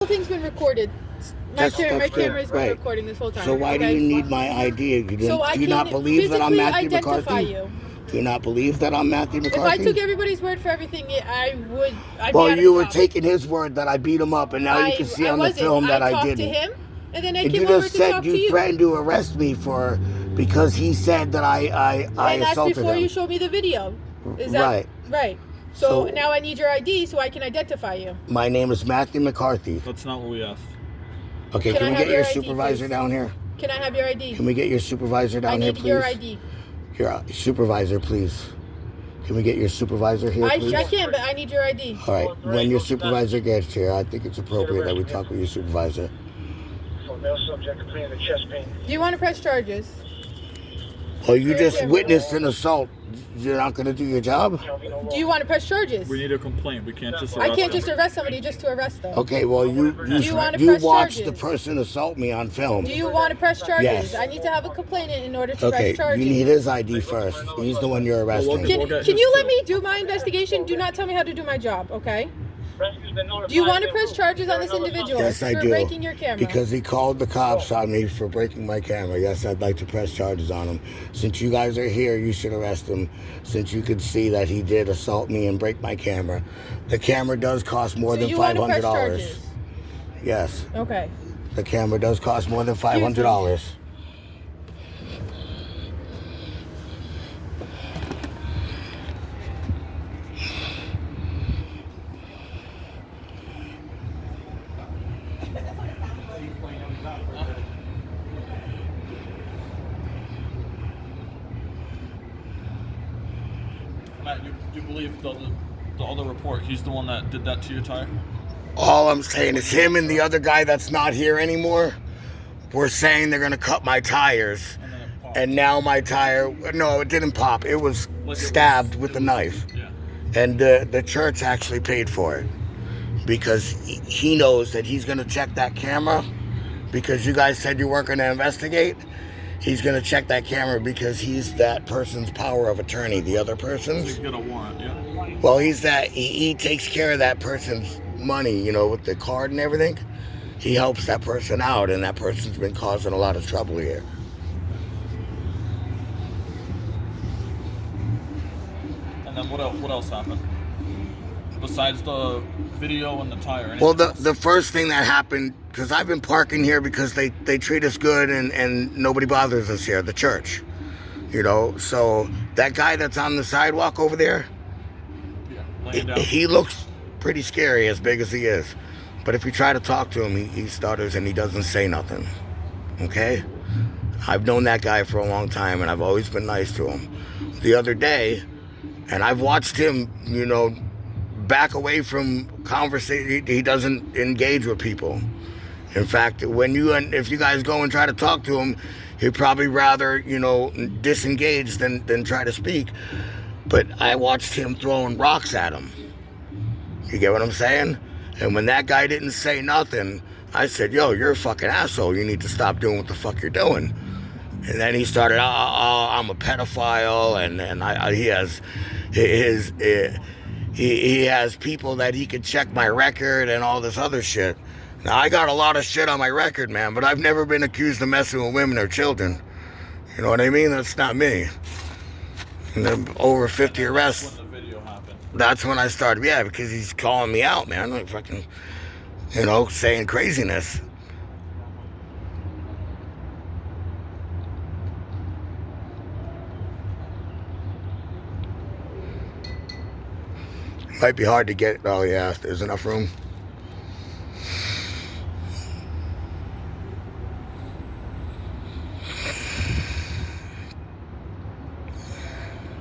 whole thing's been recorded. My camera's been recording this whole time. So why do you need my ID? Do you not believe that I'm Matthew McCarthy? You. Do you not believe that I'm Matthew McCarthy? If I took everybody's word for everything, I'd well, be you were taking his word that I beat him up, and now you can see on the film that I didn't. I talked to him, and then I and came you over just to said talk to you you. threatened to arrest me because he said that I and assaulted that's before him. You showed me the video. Is that right? Right. So now I need your ID so I can identify you. My name is Matthew McCarthy. That's not what we asked. Okay, can we get your supervisor down here? Can I have your ID? Can we get your supervisor down here, please? I need your ID. Your supervisor, please. Can we get your supervisor here, please? I can, but I need your ID. All right. When your supervisor gets here, I think it's appropriate that we talk with your supervisor. Male subject completing the chest pain. Do you want to press charges? Well, you just witnessed an assault. You're not going to do your job? Do you want to press charges? We need a complaint. We can't just arrest I can't just arrest somebody just to arrest them. Okay, well, you watched the person assault me on film. Do you want to press charges? Yes. I need to have a complainant in order to press charges. You need his ID first. He's the one you're arresting. Can you let me do my investigation? Do not tell me how to do my job, okay? Do you want to press charges on this individual yes, I for do. breaking your camera? Because he called the cops on me for breaking my camera. Yes, I'd like to press charges on him. Since you guys are here, you should arrest him. Since you could see that he did assault me and break my camera. The camera does cost more than $500. Want to press charges? Yes. Okay. The camera does cost more than $500. Matt, you believe the other report? He's the one that did that to your tire? All I'm saying is him and the other guy that's not here anymore were saying they're going to cut my tires. And now my tire, no, it didn't pop. It was stabbed with a knife. Yeah. And the church actually paid for it. Because he knows that he's going to check that camera. Because you guys said you weren't going to investigate. He's going to check that camera because he's that person's power of attorney, the other person's. So you get a warrant, yeah? Well, he takes care of that person's money, you know, with the card and everything. He helps that person out, and that person's been causing a lot of trouble here. And then what else happened? Besides the video and the tire? Well, the first thing that happened, because I've been parking here because they treat us good and nobody bothers us here, the church. You know, so that guy that's on the sidewalk over there, he looks pretty scary as big as he is. But if you try to talk to him, he stutters and he doesn't say nothing. Okay? I've known that guy for a long time and I've always been nice to him. The other day, and I've watched him, you know, back away from conversation. He doesn't engage with people. In fact, if you guys go and try to talk to him, he'd probably rather, you know, disengage than try to speak. But I watched him throwing rocks at him. You get what I'm saying? And when that guy didn't say nothing, I said, yo, you're a fucking asshole. You need to stop doing what the fuck you're doing. And then he started, I'm a pedophile, and he has people that he could check my record and all this other shit. Now, I got a lot of shit on my record, man, but I've never been accused of messing with women or children. You know what I mean? That's not me. And then over 50 arrests. When the video happened. That's when I started, yeah, because he's calling me out, man. Like fucking, you know, saying craziness. Might be hard to get. Oh yeah, there's enough room.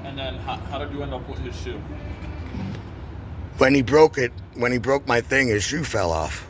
And then how did you end up with his shoe? When he broke my thing, his shoe fell off.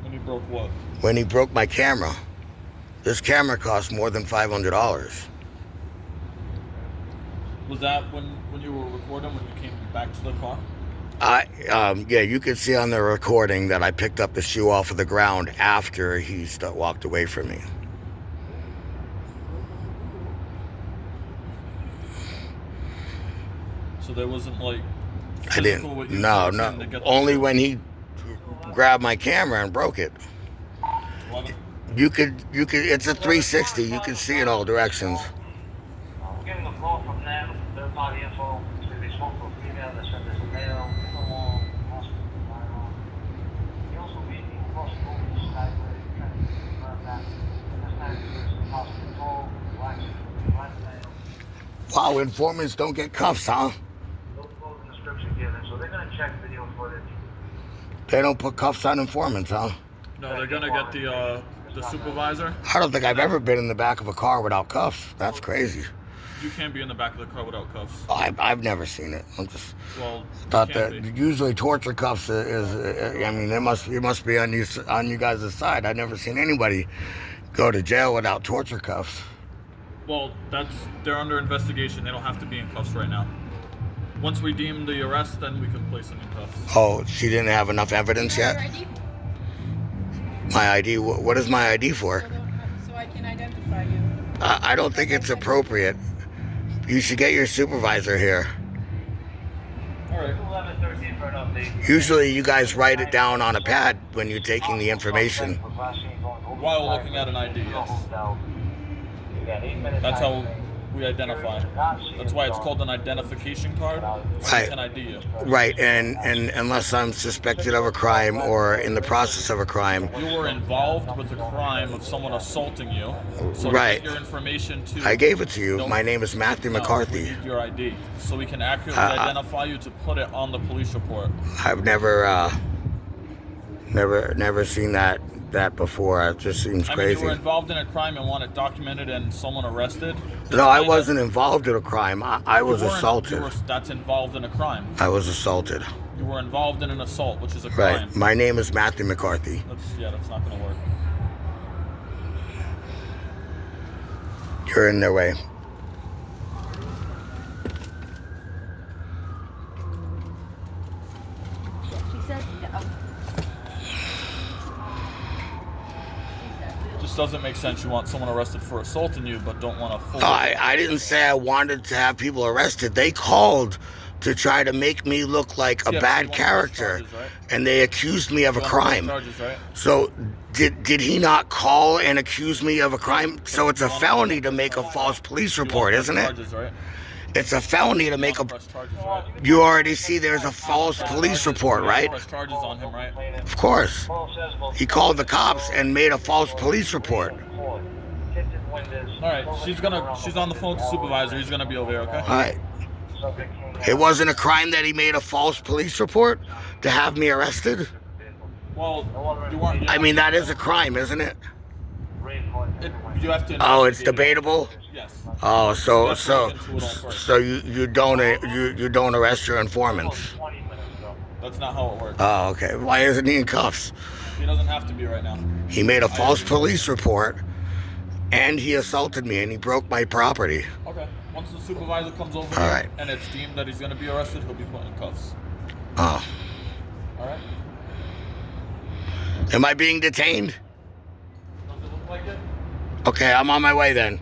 When he broke what? When he broke my camera. This camera cost more than $500. Was that when you were recording, when you came back to the car? Yeah, you could see on the recording that I picked up the shoe off of the ground after he walked away from me. So there wasn't like I didn't. No. Only when he grabbed my camera and broke it. 11. You could, it's a 360. You can see in all directions. I'm getting a call from them. Their body info. They spoke to a female that said there's a male in the wall, hospital, firearm. He also beat me across the road to the skyway, trying to confirm that. This time he was hospital, black male. Wow, informants don't get cuffs, huh? No clothing description given, so they're gonna check video footage. They don't put cuffs on informants, huh? No, they're gonna get the supervisor. I don't think I've ever been in the back of a car without cuffs. That's crazy. You can't be in the back of the car without cuffs. I've never seen it. I'm just Well, thought you that can't be. usually torture cuffs is I mean, it must be on you guys' side. I've never seen anybody go to jail without torture cuffs. Well, they're under investigation. They don't have to be in cuffs right now. Once we deem the arrest, then we can place them in cuffs. Oh, she didn't have enough evidence Your yet? ID? My ID? What is my ID for? So I can identify you. I don't think it's appropriate. You should get your supervisor here. All right. 11:13 for an update. Usually you guys write it down on a pad when you're taking the information. While looking at an ID, yes. That's how we identify. That's why it's called an identification card. So Right. we can ID you. Right, and unless I'm suspected of a crime or in the process of a crime, You were involved with the crime of someone assaulting you. So Right. to get your information to. I gave it to you. No. My name is Matthew No, McCarthy. we need your ID, so we can accurately identify you to put it on the police report. I've never seen that before. It just seems I mean, you crazy. were involved in a crime and want it documented and someone arrested. No, I wasn't involved in a crime. I was You weren't- assaulted. That's involved in a crime. I was assaulted. You were involved in an assault, which is a crime. Right. My name is Matthew McCarthy. That's not gonna work. You're in their way. She said no. Just doesn't make sense. You want someone arrested for assaulting you, but don't want to fully. I didn't say I wanted to have people arrested. They called to try to make me look like a Yeah, but you bad want to press character, charges, right? and they accused me of a You want to press crime. Charges, right? So did he not call and accuse me of a crime? So it's a felony to make a false police You want report, to press isn't it? Charges, right? It's a felony to make You a. want to press charges, right? You already see there's a false police report, You want to right? Press charges on him, right? Of course. He called the cops and made a false police report. All right. She's on the phone with the supervisor. He's gonna be over here, okay? All right. It wasn't a crime that he made a false police report to have me arrested? Well, you weren't. I mean, that is a crime, isn't it? You have to. Oh, it's investigate it. debatable? Yes. Oh, so Let's so look into it all first. so you don't arrest your informants. That's not how it works. Oh, okay. Why isn't he in cuffs? He doesn't have to be right now. He made a false police report, and he assaulted me, and he broke my property. Okay. Once the supervisor comes over All here right. and it's deemed that he's going to be arrested, he'll be put in cuffs. Oh, All right? am I being detained? Does it look like it? Okay, I'm on my way then.